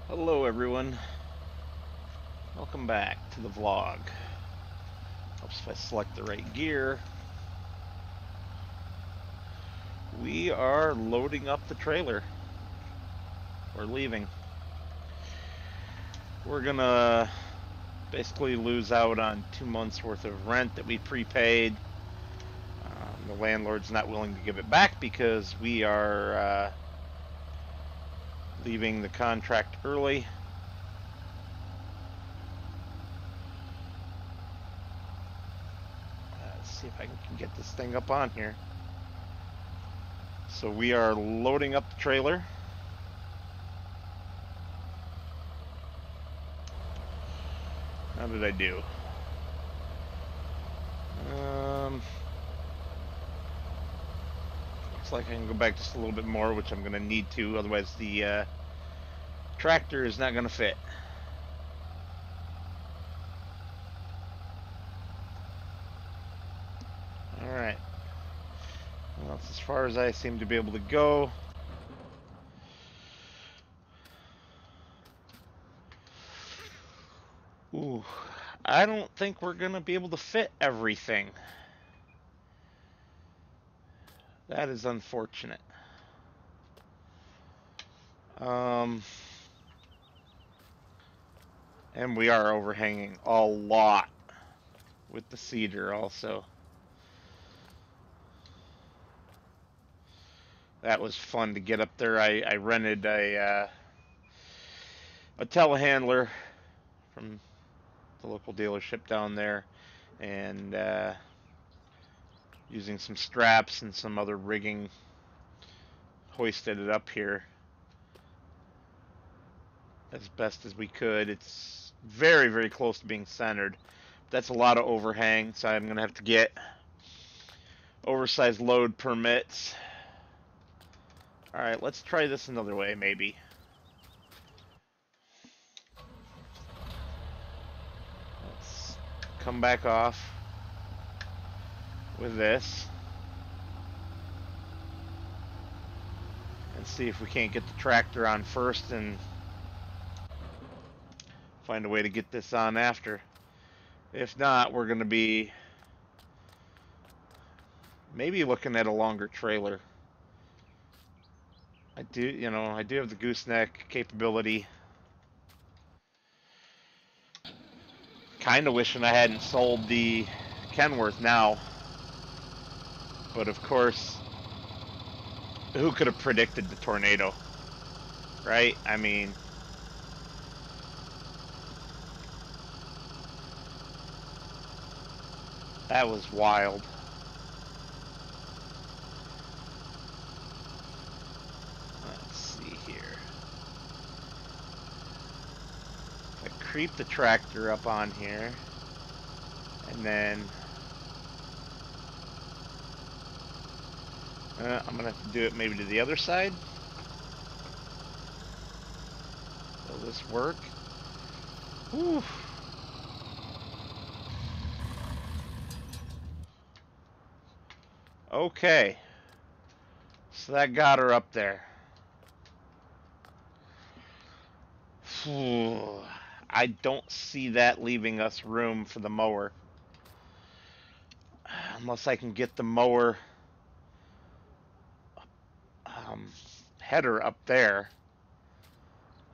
Hello everyone, welcome back to the vlog. Helps if I select the right gear. We are loading up the trailer. We're leaving. We're gonna basically lose out on 2 months worth of rent that we prepaid. The landlord's not willing to give it back because we are leaving the contract early. Let's see if I can get this thing up on here. So we are loading up the trailer. How did I do? Looks like I can go back just a little bit more, which I'm going to need to, otherwise the tractor is not going to fit. Alright. Well, that's as far as I seem to be able to go. Ooh, I don't think we're going to be able to fit everything. That is unfortunate. And we are overhanging a lot with the cedar also. That was fun to get up there. I rented a telehandler from the local dealership down there, and using some straps and some other rigging, hoisted it up here as best as we could. It's very, very close to being centered. That's a lot of overhang, so I'm going to have to get oversized load permits. Alright, let's try this another way, maybe. Let's come back off with this and see if we can't get the tractor on first and find a way to get this on after. If not, we're going to be maybe looking at a longer trailer. I do have the gooseneck capability. Kind of wishing I hadn't sold the Kenworth now. But of course, who could have predicted the tornado? Right? I mean, that was wild. Let's see here. I creep the tractor up on here, and then I'm gonna have to do it maybe to the other side. Will this work? Whew. Okay, so that got her up there. I don't see that leaving us room for the mower. Unless I can get the mower header up there,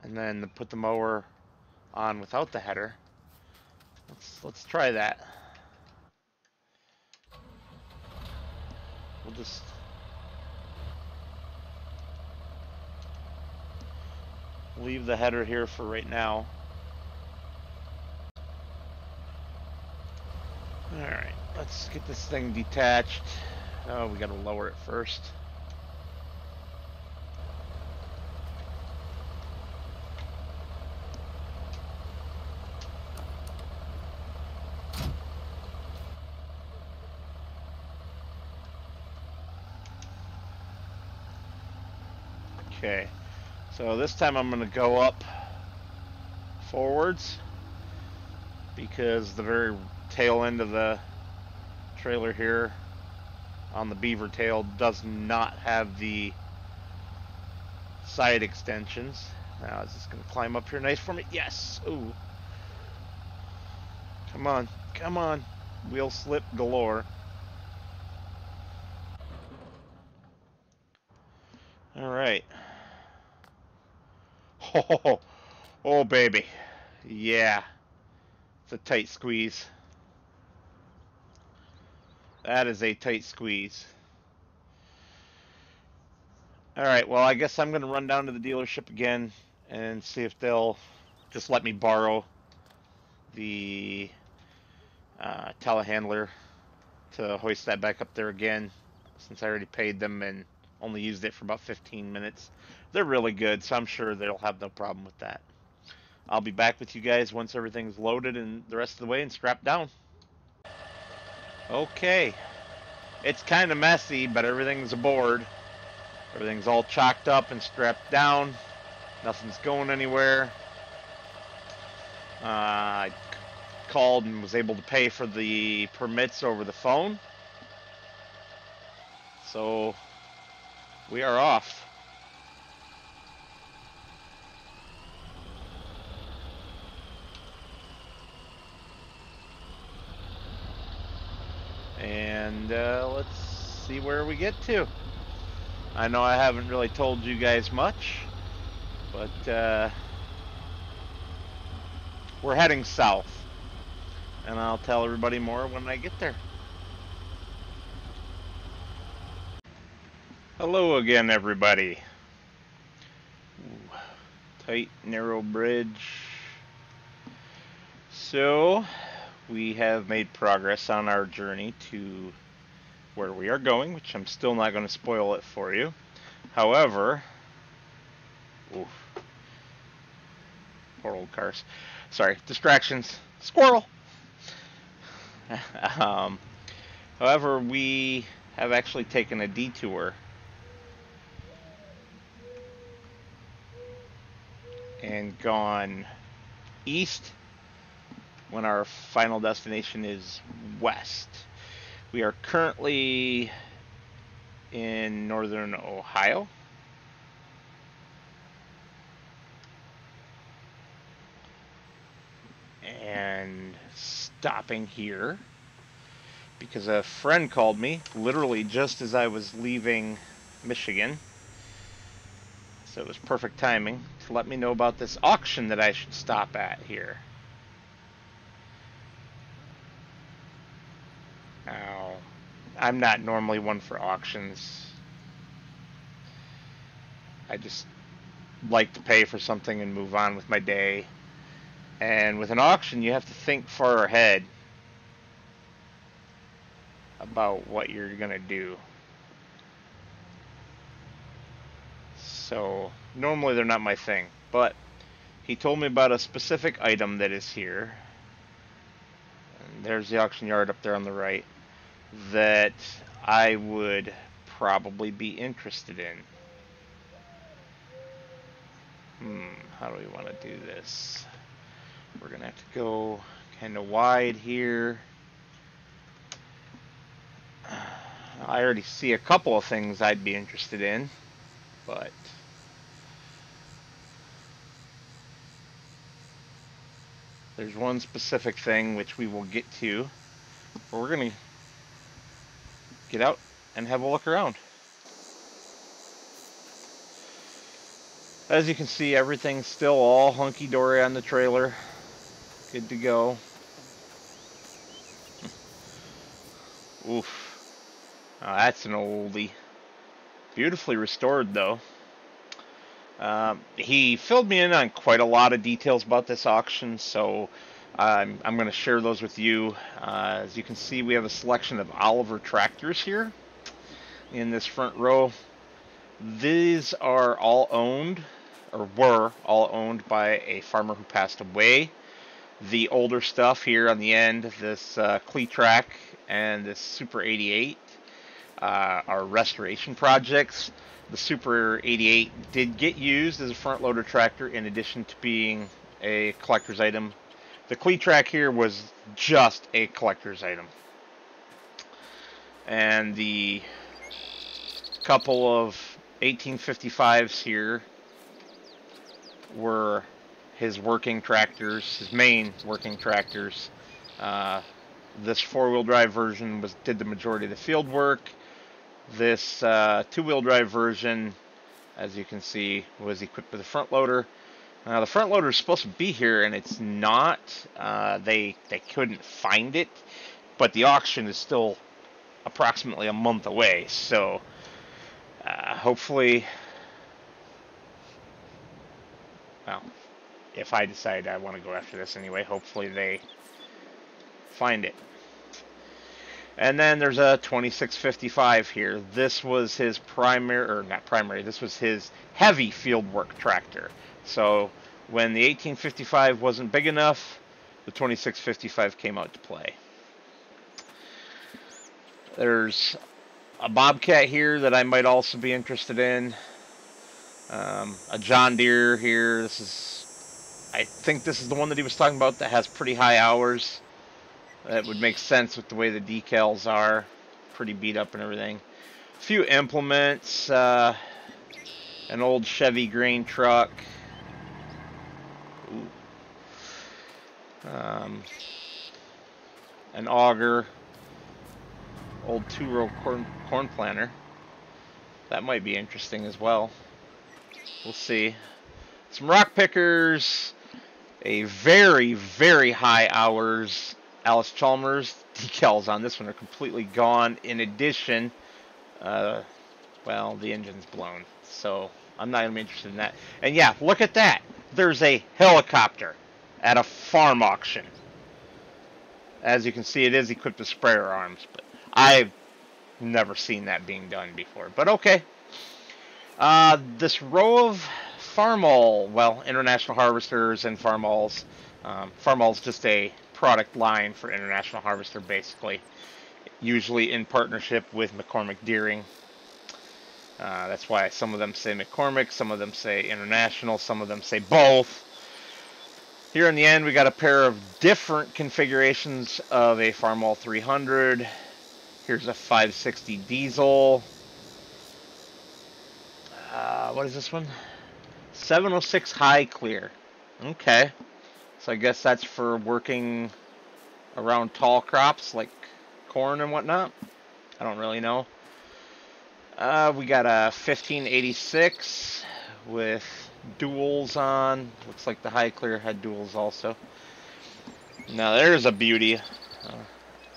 and then put the mower on without the header. Let's try that. We'll just leave the header here for right now. Alright, let's get this thing detached. Oh, we gotta lower it first. Okay, so this time I'm going to go up forwards because the very tail end of the trailer here on the beaver tail does not have the side extensions. Now, is this going to climb up here nice for me? Yes. Ooh. Come on. Come on. Wheel slip galore. All right. Oh, oh, baby. Yeah. It's a tight squeeze. That is a tight squeeze. All right. Well, I guess I'm going to run down to the dealership again and see if they'll just let me borrow the telehandler to hoist that back up there again, since I already paid them and only used it for about 15 minutes. They're really good, so I'm sure they'll have no problem with that. I'll be back with you guys once everything's loaded and the rest of the way and strapped down. Okay, it's kind of messy, but everything's aboard. Everything's all chalked up and strapped down. Nothing's going anywhere. I called and was able to pay for the permits over the phone. So we are off. And let's see where we get to. I know I haven't really told you guys much, but we're heading south. And I'll tell everybody more when I get there. Hello again, everybody. Ooh, tight, narrow bridge. So, we have made progress on our journey to where we are going, which I'm still not going to spoil it for you. However, oof, poor old cars. Sorry, distractions. Squirrel! However, we have actually taken a detour and gone east when our final destination is west. We are currently in northern Ohio. And stopping here because a friend called me literally just as I was leaving Michigan. So it was perfect timing to let me know about this auction that I should stop at here. Now, I'm not normally one for auctions. I just like to pay for something and move on with my day. And with an auction, you have to think far ahead about what you're going to do. So, normally they're not my thing. But he told me about a specific item that is here. And there's the auction yard up there on the right. That I would probably be interested in. How do we want to do this? We're going to have to go kind of wide here. I already see a couple of things I'd be interested in, but there's one specific thing which we will get to, but we're going to get out and have a look around. As you can see, everything's still all hunky-dory on the trailer. Good to go. Oof. Oh, that's an oldie. Beautifully restored, though. He filled me in on quite a lot of details about this auction, so I'm going to share those with you. As you can see, we have a selection of Oliver tractors here in this front row. These are all owned, or were all owned by a farmer who passed away. The older stuff here on the end, this Cleatrack and this Super 88, are restoration projects. The Super 88 did get used as a front loader tractor in addition to being a collector's item. The Cleatrack here was just a collector's item. And the couple of 1855s here were his working tractors, his main working tractors. This four-wheel drive version did the majority of the field work. This two-wheel drive version, as you can see, was equipped with a front loader. Now the front loader is supposed to be here, and it's not. They couldn't find it, but the auction is still approximately a month away. So hopefully, well, if I decide I want to go after this anyway, hopefully they find it. And then there's a 2655 here. This was his primary, or not primary, this was his heavy fieldwork tractor. So when the 1855 wasn't big enough, the 2655 came out to play. There's a Bobcat here that I might also be interested in. A John Deere here. This is, I think this is the one that he was talking about that has pretty high hours. That would make sense with the way the decals are. Pretty beat up and everything. A few implements. An old Chevy grain truck. An auger. Old two-row corn planter. That might be interesting as well. We'll see. Some rock pickers. A very, very high hours Alice Chalmers. Decals on this one are completely gone. In addition, well, the engine's blown. So I'm not going to be interested in that. And yeah, look at that. There's a helicopter at a farm auction. As you can see, it is equipped with sprayer arms. But I've never seen that being done before. But okay. This row of Farmall, well, International Harvesters and Farmalls. Farmall's just a product line for International Harvester, basically. Usually in partnership with McCormick Deering. That's why some of them say McCormick, some of them say International, some of them say both. Here in the end, we got a pair of different configurations of a Farmall 300. Here's a 560 diesel. What is this one? 706 high clear. Okay. So I guess that's for working around tall crops like corn and whatnot. I don't really know. We got a 1586 with duals on. Looks like the high clear had duals also. Now there's a beauty.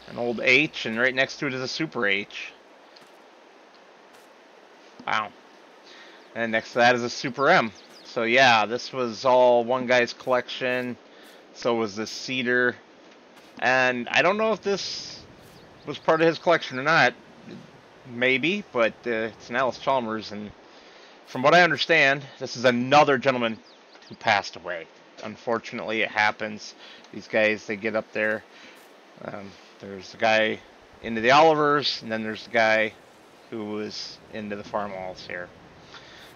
An old H, and right next to it is a Super H. Wow. And next to that is a Super M. So yeah, this was all one guy's collection. So was this Cedar. And I don't know if this was part of his collection or not. Maybe, but it's an Alice Chalmers. And from what I understand, this is another gentleman who passed away. Unfortunately, it happens. These guys, they get up there. There's the guy into the Olivers, and then there's the guy who was into the Farmalls here.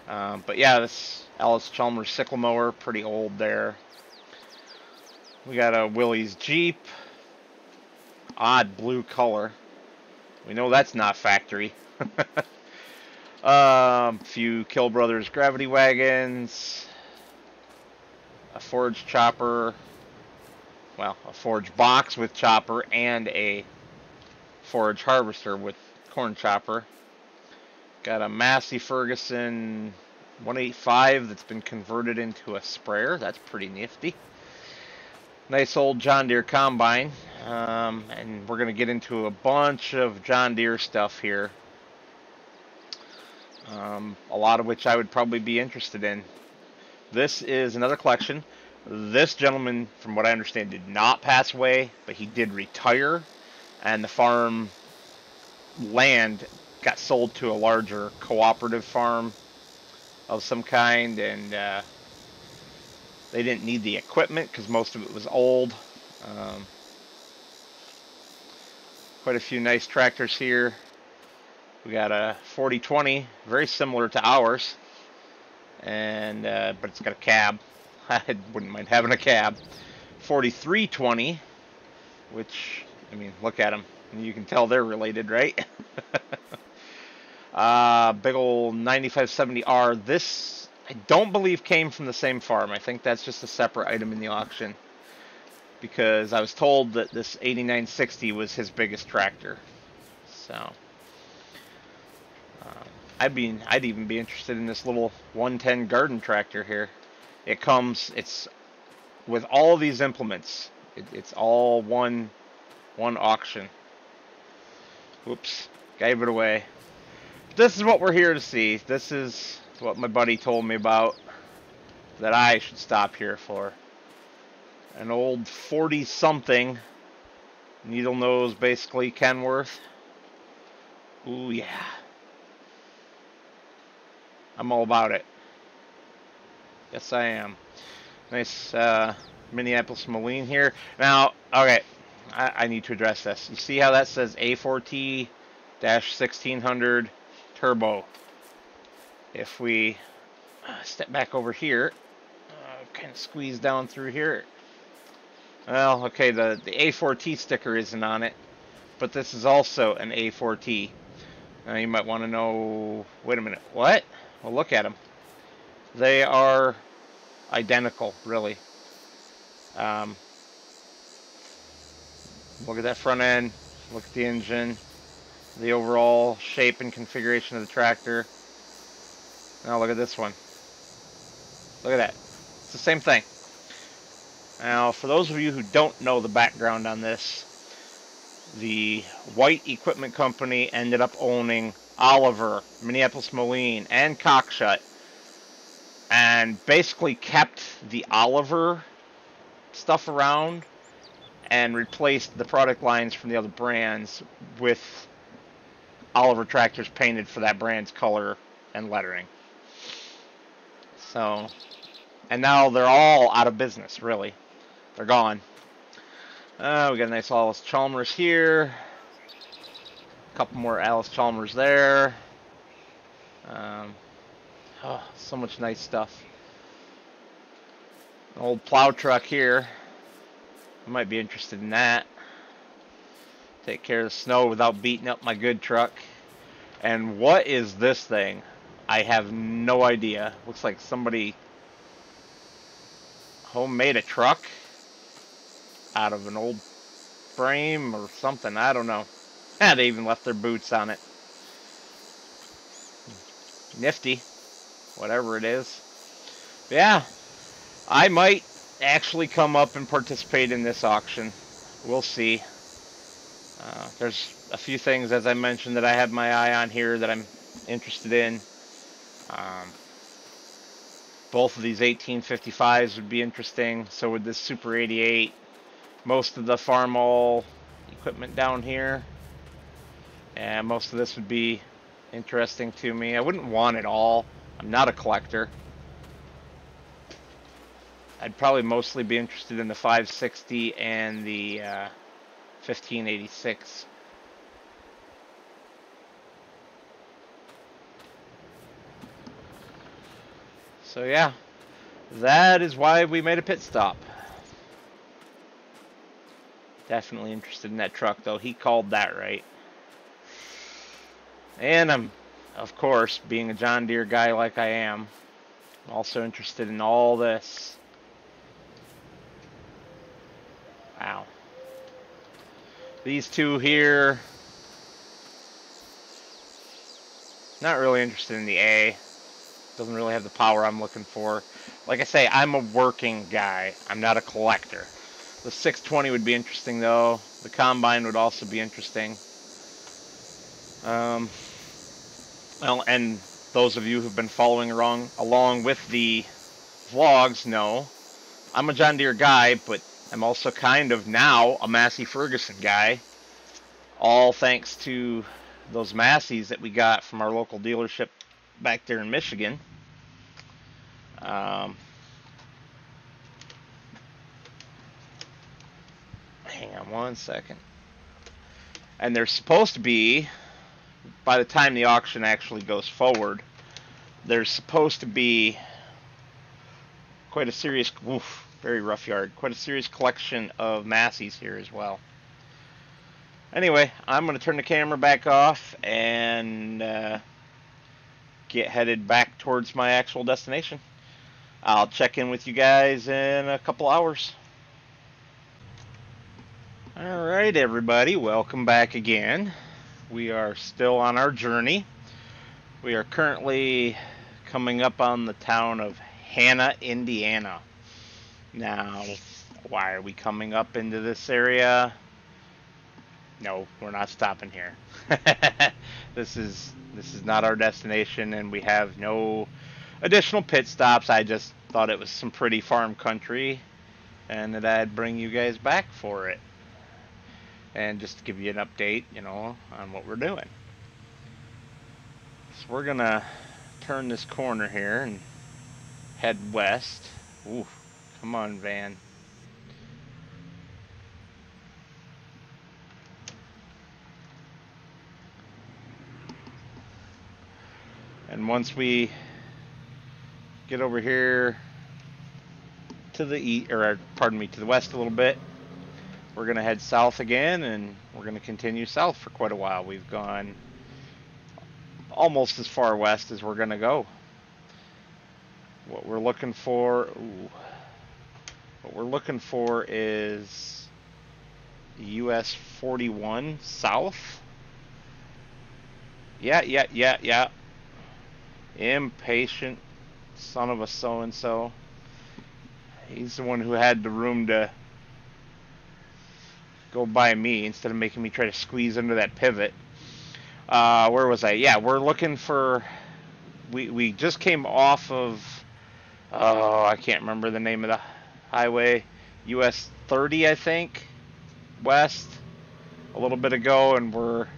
But yeah, this Alice Chalmers sickle mower, pretty old there. We got a Willys Jeep. Odd blue color. We know that's not factory. Few Kill Brothers gravity wagons. A forage chopper. Well, a forage box with chopper and a forage harvester with corn chopper. Got a Massey Ferguson 185 that's been converted into a sprayer. That's pretty nifty. Nice old John Deere combine. And we're going to get into a bunch of John Deere stuff here. A lot of which I would probably be interested in. This is another collection. This gentleman, from what I understand, did not pass away, but he did retire. And the farm land got sold to a larger cooperative farm of some kind, and they didn't need the equipment because most of it was old. Quite a few nice tractors here. We got a 4020, very similar to ours, and but it's got a cab. I wouldn't mind having a cab. 4320, which, I mean, look at them. You can tell they're related, right? Big old 9570R. This I don't believe came from the same farm. I think that's just a separate item in the auction. Because I was told that this 8960 was his biggest tractor. So I'd even be interested in this little 110 garden tractor here. It's with all these implements. It's all one auction. Whoops, gave it away. This is what we're here to see. This is what my buddy told me about that I should stop here for. An old 40-something needle nose, basically Kenworth. Ooh yeah, I'm all about it. Yes, I am. Nice Minneapolis Moline here. Now, okay, I need to address this. You see how that says A4T-1600 turbo? If we step back over here, kind of squeeze down through here. Well, okay, the A4T sticker isn't on it, but this is also an A4T. Now you might want to know, wait a minute, what? Well, look at them. They are identical, really. Look at that front end, look at the engine, the overall shape and configuration of the tractor. Now look at this one. Look at that. It's the same thing. Now, for those of you who don't know the background on this, the White Equipment Company ended up owning Oliver, Minneapolis Moline, and Cockshut, and basically kept the Oliver stuff around and replaced the product lines from the other brands with Oliver tractors painted for that brand's color and lettering. So, and now they're all out of business, really. They're gone. We got a nice Alice Chalmers here. A couple more Alice Chalmers there. Oh, so much nice stuff. An old plow truck here. I might be interested in that. Take care of the snow without beating up my good truck. And what is this thing? I have no idea. Looks like somebody homemade a truck out of an old frame or something. I don't know. They even left their boots on it. Nifty. Whatever it is. But yeah. I might actually come up and participate in this auction. We'll see. There's a few things, as I mentioned, that I have my eye on here that I'm interested in. Both of these 1855s would be interesting. So would this Super 88. Most of the Farmall equipment down here. And most of this would be interesting to me. I wouldn't want it all. I'm not a collector. I'd probably mostly be interested in the 560 and the 1586. So yeah, that is why we made a pit stop. Definitely interested in that truck, though. He called that right. And I'm, of course, being a John Deere guy like I am, also interested in all this. Wow. These two here, not really interested in the A. Doesn't really have the power I'm looking for. Like I say, I'm a working guy. I'm not a collector. The 620 would be interesting, though. The Combine would also be interesting. Well, and those of you who've been following along with the vlogs know I'm a John Deere guy, but I'm also kind of now a Massey Ferguson guy. All thanks to those Masseys that we got from our local dealership back there in Michigan. Hang on one second. And there's supposed to be, by the time the auction actually goes forward, there's supposed to be quite a serious, very rough yard, quite a serious collection of Masseys here as well. Anyway, I'm going to turn the camera back off and get headed back towards my actual destination. I'll check in with you guys in a couple hours. Alright, everybody, welcome back again. We are still on our journey. We are currently coming up on the town of Hanna, Indiana. Now, why are we coming up into this area? No, we're not stopping here. This is not our destination, and we have no additional pit stops. I just thought it was some pretty farm country, and that I'd bring you guys back for it, and just to give you an update, you know, on what we're doing. So we're gonna turn this corner here and head west. Ooh, come on, van. And once we get over here to the east, or pardon me, to the west a little bit, we're gonna head south again, and we're gonna continue south for quite a while. We've gone almost as far west as we're gonna go. What we're looking for, is US 41 south. Yeah. Impatient son of a so-and-so. He's the one who had the room to go by me instead of making me try to squeeze under that pivot. Where was I? Yeah, we're looking for... We just came off of... Oh, I can't remember the name of the highway. US 30, I think, west, a little bit ago, and we're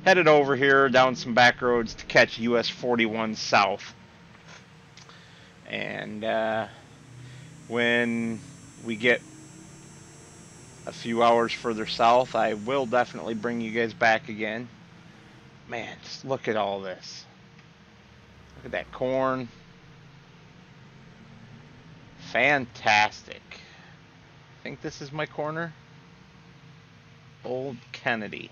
headed over here down some back roads to catch US 41 south. And when we get a few hours further south, I will definitely bring you guys back again. Man, just look at all this. Look at that corn. Fantastic. I think this is my corner. Old Kennedy.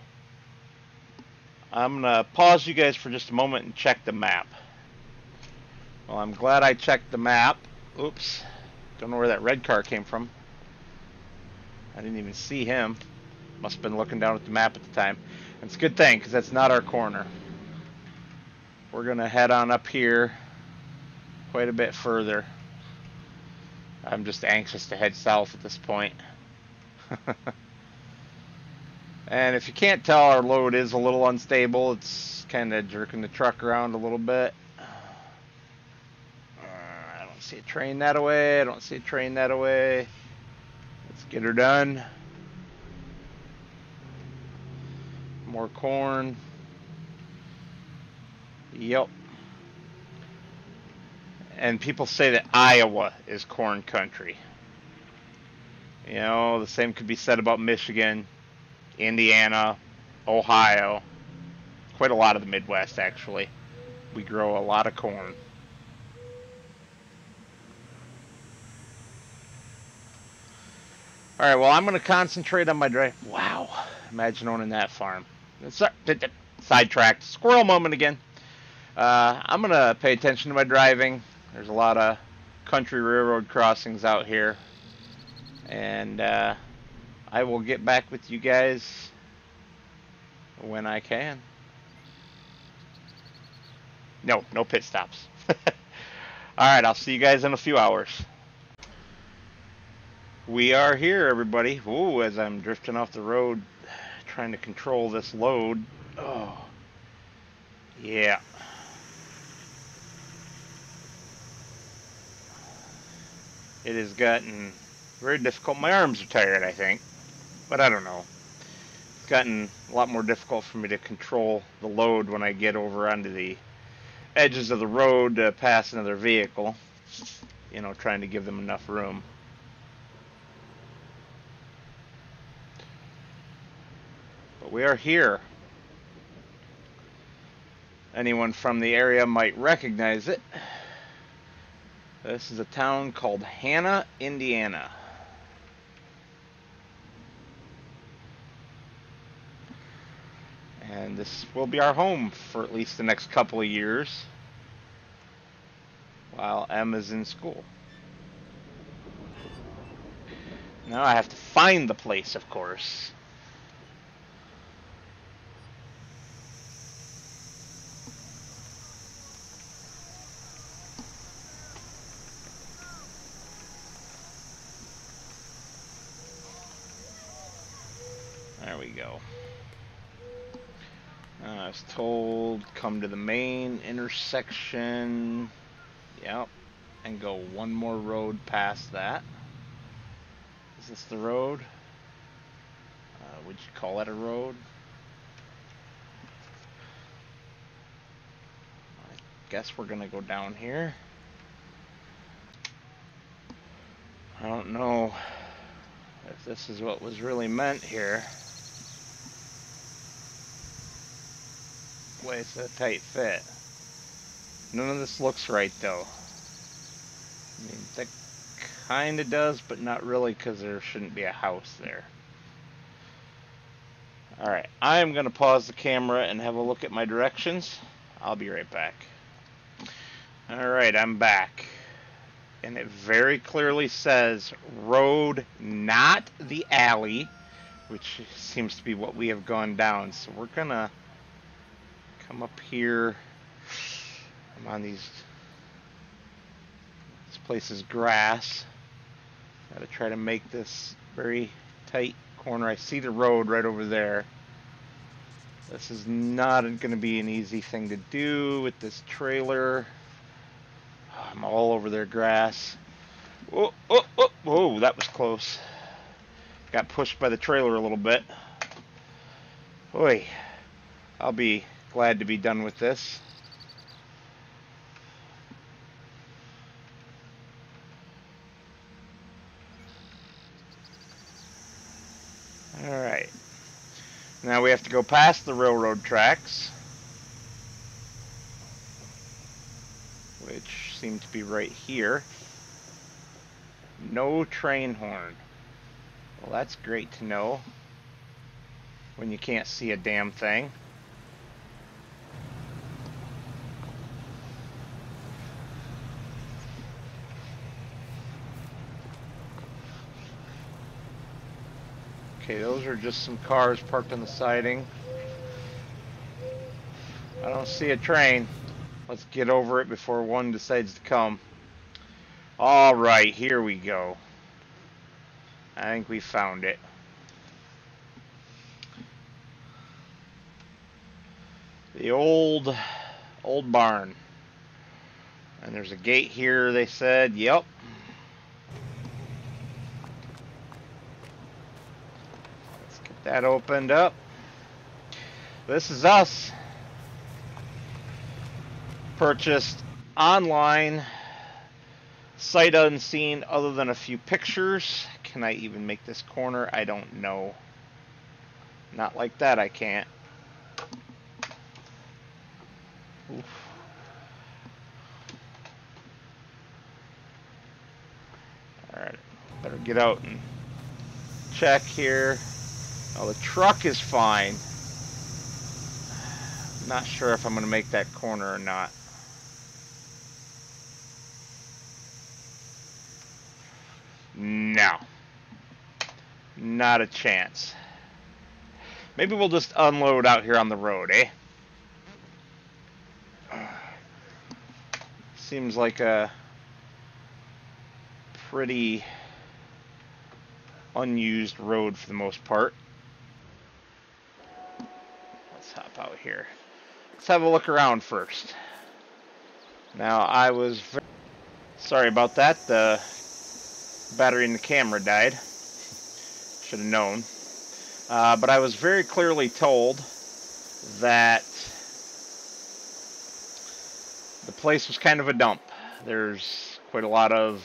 I'm going to pause you guys for just a moment and check the map. Well, I'm glad I checked the map. Oops. Don't know where that red car came from. I didn't even see him. Must have been looking down at the map at the time. It's a good thing, because that's not our corner. We're going to head on up here quite a bit further. I'm just anxious to head south at this point. And if you can't tell, our load is a little unstable. It's kind of jerking the truck around a little bit. I don't see a train that away. I don't see a train that away. Let's get her done. More corn. Yep. And people say that Iowa is corn country. You know, the same could be said about Michigan, Indiana, Ohio. Quite a lot of the Midwest, actually. We grow a lot of corn. Alright, well, I'm going to concentrate on my drive. Wow. Imagine owning that farm. Sidetracked. Squirrel moment again. I'm going to pay attention to my driving. There's a lot of country railroad crossings out here. And I will get back with you guys when I can. No pit stops. Alright, I'll see you guys in a few hours. We are here, everybody. Ooh, as I'm drifting off the road, trying to control this load. Oh, yeah. It has gotten very difficult. My arms are tired, I think, but I don't know. It's gotten a lot more difficult for me to control the load when I get over onto the edges of the road to pass another vehicle. You know, trying to give them enough room. But we are here. Anyone from the area might recognize it. This is a town called Hanna, Indiana. And this will be our home for at least the next couple of years. while M is in school. Now I have to find the place, of course. There we go. I was told, come to the main intersection. Yep. And go one more road past that. Is this the road? Would you call that a road? I guess we're gonna go down here. I don't know if this is what was really meant here. Boy, it's a tight fit. None of this looks right though. I mean, that kinda does, but not really, because there shouldn't be a house there. Alright, I am gonna pause the camera and have a look at my directions. I'll be right back. Alright, I'm back. And it very clearly says road, not the alley, which seems to be what we have gone down. So we're gonna come up here. I'm on this place is grass. Gotta try to make this very tight corner. I see the road right over there. This is not going to be an easy thing to do with this trailer. I'm all over their grass. Oh, oh, oh, whoa, that was close. Got pushed by the trailer a little bit. Boy, I'll be glad to be done with this. Alright. Now we have to go past the railroad tracks, which seem to be right here. No train horn. Well, that's great to know when you can't see a damn thing. Okay, those are just some cars parked on the siding. I don't see a train. Let's get over it before one decides to come. Alright, here we go. I think we found it. The old barn. And there's a gate here, they said. Yep. Let's get that opened up. This is us. Purchased online. Sight unseen other than a few pictures. Can I even make this corner? I don't know. Not like that, I can't. Oof. Alright, better get out and check here. Oh, the truck is fine. Not sure if I'm going to make that corner or not. No. Not a chance. Maybe we'll just unload out here on the road, eh? Seems like a pretty unused road for the most part. Let's hop out here. Let's have a look around first. Now, I was sorry about that. The battery in the camera died. Should have known. But I was very clearly told that the place was kind of a dump. There's quite a lot of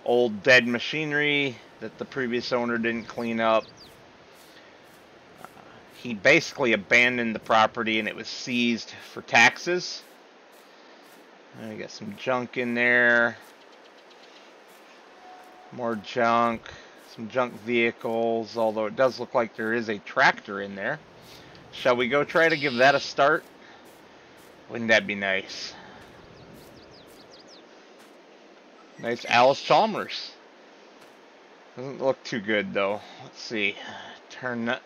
old dead machinery that the previous owner didn't clean up. He basically abandoned the property and it was seized for taxes. I got some junk in there. More junk. Some junk vehicles, although it does look like there is a tractor in there. Shall we go try to give that a start? Wouldn't that be nice? Nice Alice Chalmers. Doesn't look too good though. Let's see. Turn that.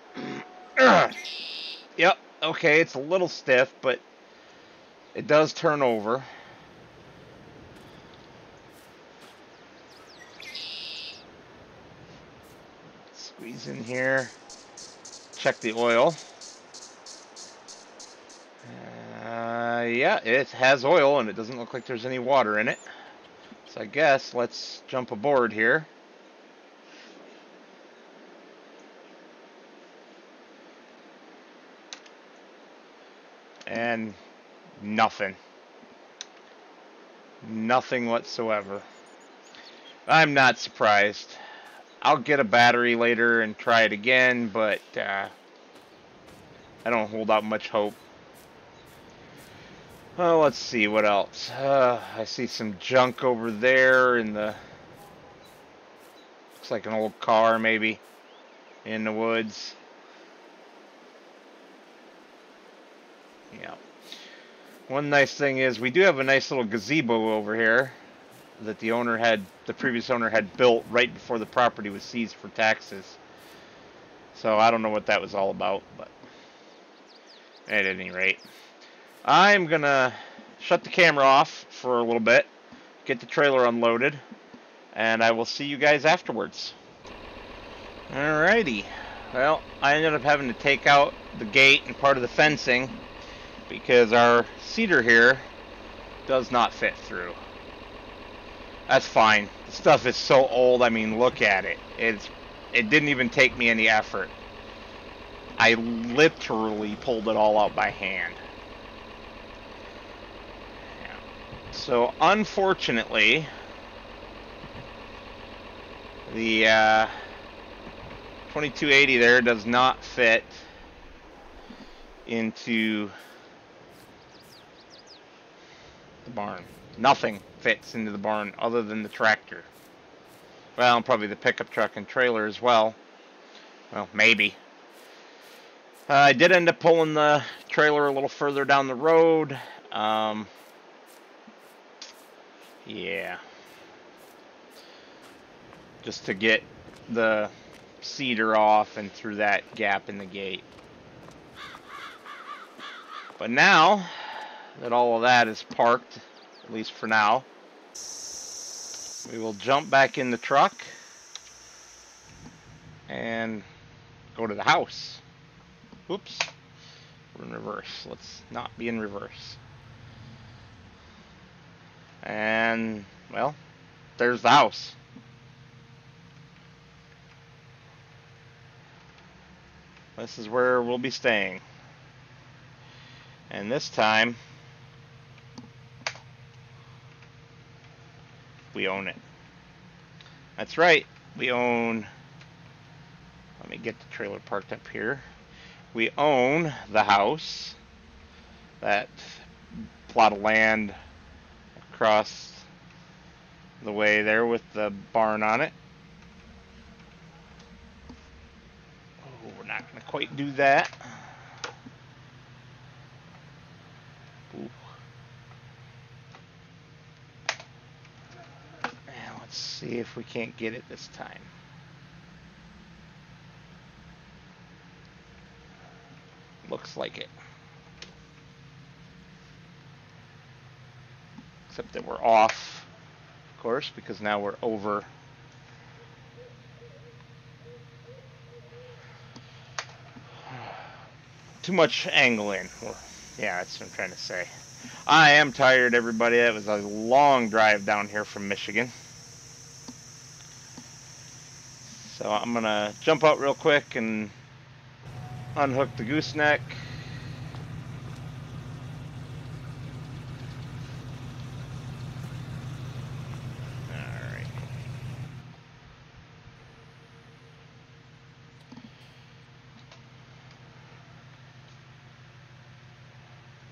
Yep. Okay, it's a little stiff, but it does turn over. Squeeze in here. Check the oil. Yeah, it has oil, and it doesn't look like there's any water in it. So I guess let's jump aboard here. And nothing. Nothing whatsoever. I'm not surprised. I'll get a battery later and try it again, but I don't hold out much hope. Oh, let's see what else. I see some junk over there in the... Looks like an old car, maybe, in the woods. Yeah. One nice thing is we do have a nice little gazebo over here that the previous owner had built right before the property was seized for taxes. So I don't know what that was all about, but at any rate, I'm gonna shut the camera off for a little bit, get the trailer unloaded, and I will see you guys afterwards. Alrighty. Well, I ended up having to take out the gate and part of the fencing because our cedar here does not fit through. That's fine. The stuff is so old, I mean, look at it. It didn't even take me any effort. I literally pulled it all out by hand. Yeah. So, unfortunately, the 2280 there does not fit into the barn. Nothing fits into the barn other than the tractor. Well, and probably the pickup truck and trailer as well. Well, maybe. I did end up pulling the trailer a little further down the road. Yeah. Just to get the cedar off and through that gap in the gate. But now that all of that is parked, at least for now, we will jump back in the truck and go to the house. Oops, we're in reverse. Let's not be in reverse. And, well, there's the house. This is where we'll be staying. And this time, we own it. That's right, we own... Let me get the trailer parked up here. We own the house, that plot of land across the way there with the barn on it. Oh, we're not going to quite do that. Ooh. Now let's see if we can't get it this time. Looks like it. Except that we're off, of course, because now we're over. Too much angling. Well, yeah, that's what I'm trying to say. I am tired, everybody. That was a long drive down here from Michigan. So I'm going to jump out real quick and unhook the gooseneck. Alright.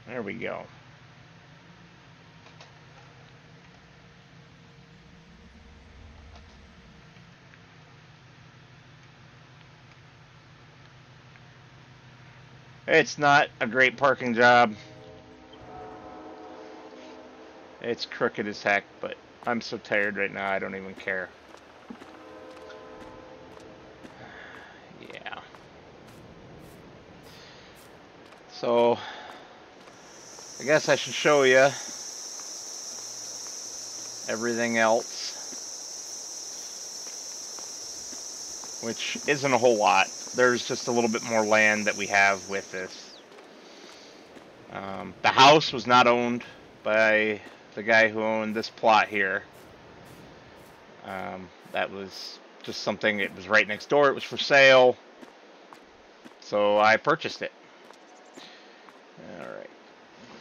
There we go. It's not a great parking job. It's crooked as heck, but I'm so tired right now, I don't even care. Yeah. So, I guess I should show you everything else, which isn't a whole lot. There's just a little bit more land that we have with this. The house was not owned by the guy who owned this plot here. That was just something, it was right next door, it was for sale, so I purchased it. Alright,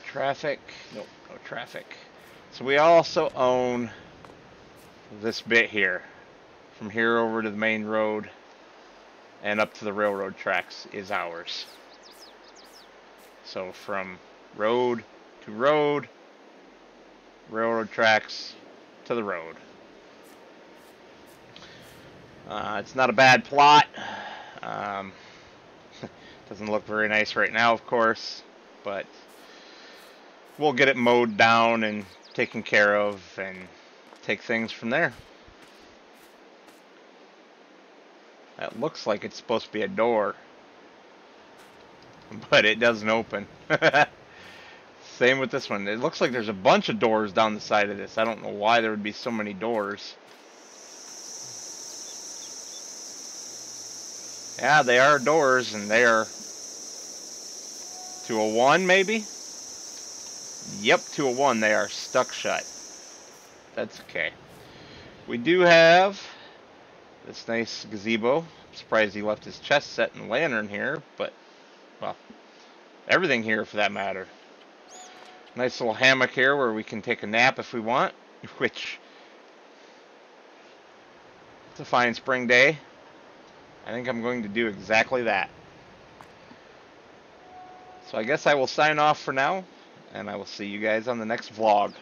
traffic, nope, no traffic. So we also own this bit here, from here over to the main road and up to the railroad tracks is ours. So from road to road, railroad tracks to the road. It's not a bad plot. Doesn't look very nice right now, of course, but we'll get it mowed down and taken care of and take things from there. That looks like it's supposed to be a door, but it doesn't open. Same with this one. It looks like there's a bunch of doors down the side of this. I don't know why there would be so many doors. Yeah, they are doors, and they are 201 maybe? Yep, 201. They are stuck shut. That's okay. We do have this nice gazebo. I'm surprised he left his chest set and lantern here, but, well, everything here for that matter. Nice little hammock here where we can take a nap if we want, which, it's a fine spring day. I think I'm going to do exactly that. So I guess I will sign off for now, and I will see you guys on the next vlog.